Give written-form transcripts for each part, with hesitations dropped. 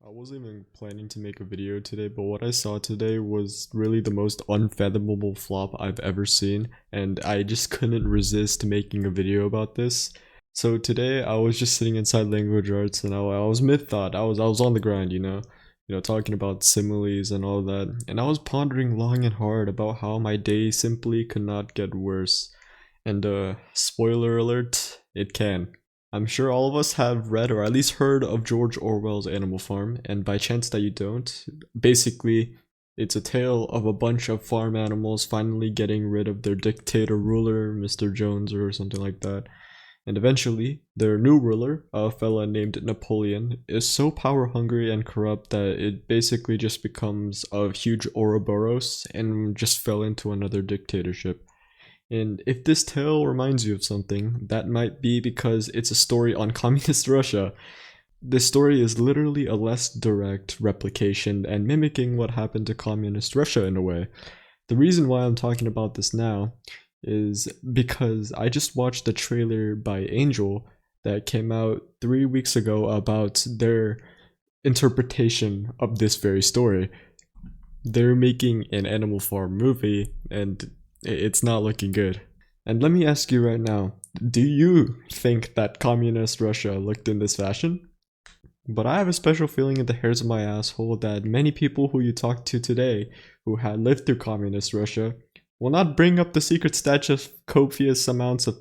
I wasn't even planning to make a video today, but what I saw today was really the most unfathomable flop I've ever seen, and I just couldn't resist making a video about this. So today I was just sitting inside Language Arts and I was mid-thought. I was on the grind, talking about similes and all that, and I was pondering long and hard about how my day simply could not get worse. And spoiler alert, it can. I'm sure all of us have read or at least heard of George Orwell's Animal Farm, and by chance that you don't, basically, it's a tale of a bunch of farm animals finally getting rid of their dictator ruler, Mr. Jones, or something like that. And eventually, their new ruler, a fella named Napoleon, is so power hungry and corrupt that it basically just becomes a huge Ouroboros and just fell into another dictatorship. And if this tale reminds you of something, that might be because it's a story on communist Russia. This story is literally a less direct replication and mimicking what happened to communist Russia in a way. The reason why I'm talking about this now is because I just watched the trailer by Angel that came out 3 weeks ago about their interpretation of this very story. They're making an Animal Farm movie, and it's not looking good. And let me ask you right now, do you think that communist Russia looked in this fashion? But I have a special feeling in the hairs of my asshole that many people who you talk to today who had lived through communist Russia will not bring up the secret stash of copious amounts of,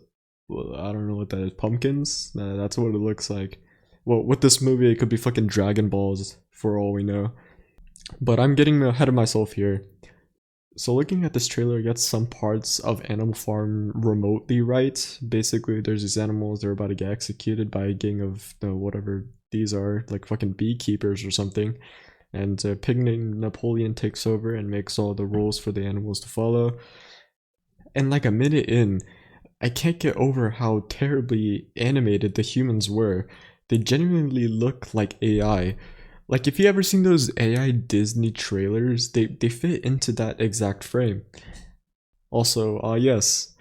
well, I don't know what that is, pumpkins? That's what it looks like. Well, with this movie, it could be fucking Dragon Balls for all we know. But I'm getting ahead of myself here. So looking at this trailer gets some parts of Animal Farm remotely right. Basically, there's these animals, they're about to get executed by a gang of whatever these are, like fucking beekeepers or something. And pig named Napoleon takes over and makes all the rules for the animals to follow. And like a minute in, I can't get over how terribly animated the humans were. They genuinely look like AI. Like, if you ever seen those AI Disney trailers, they fit into that exact frame. Also, yes,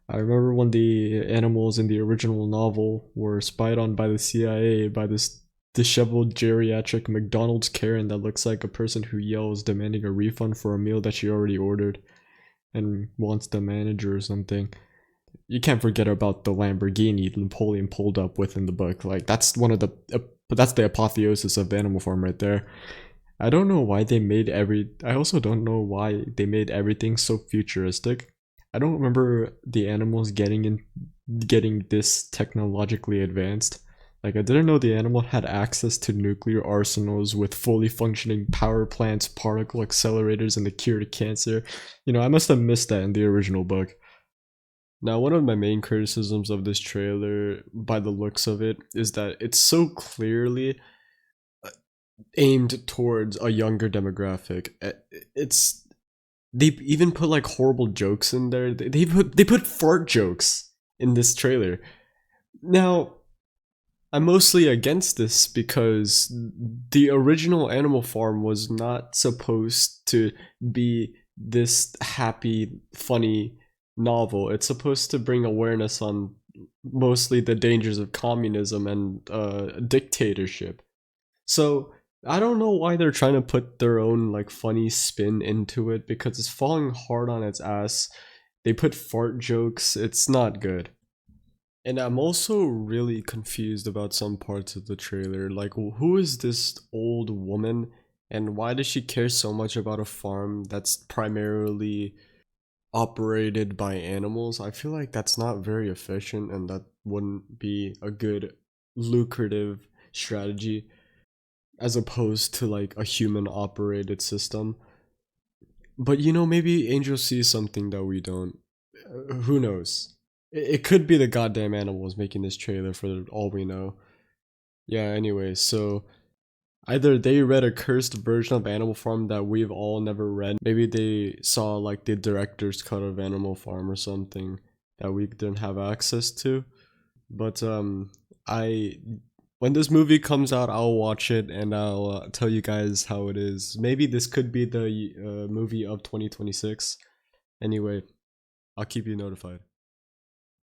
I remember when the animals in the original novel were spied on by the CIA by this disheveled geriatric McDonald's Karen that looks like a person who yells demanding a refund for a meal that she already ordered and wants the manager or something. You can't forget about the Lamborghini Napoleon pulled up with in the book. Like, that's one of the but that's the apotheosis of Animal Farm right there. I don't know why they made I also don't know why they made everything so futuristic. I don't remember the animals getting this technologically advanced. Like, I didn't know the animal had access to nuclear arsenals with fully functioning power plants, particle accelerators, and the cure to cancer. I must have missed that in the original book. Now, one of my main criticisms of this trailer, by the looks of it, is that it's so clearly aimed towards a younger demographic. It's they even put like horrible jokes in there. They put fart jokes in this trailer. Now, I'm mostly against this because the original Animal Farm was not supposed to be this happy, funny novel. It's supposed to bring awareness on mostly the dangers of communism and dictatorship. So I don't know why they're trying to put their own like funny spin into it because it's falling hard on its ass. They put fart jokes. It's not good. And I'm also really confused about some parts of the trailer. Like, who is this old woman and why does she care so much about a farm that's primarily operated by animals? I feel like that's not very efficient and that wouldn't be a good lucrative strategy as opposed to like a human operated system. But maybe Angel sees something that we don't. Who knows? It could be the goddamn animals making this trailer for all we know. Yeah, anyway, so either they read a cursed version of Animal Farm that we've all never read. Maybe they saw like the director's cut of Animal Farm or something that we didn't have access to. But I when this movie comes out, I'll watch it and I'll tell you guys how it is. Maybe this could be the movie of 2026. Anyway, I'll keep you notified.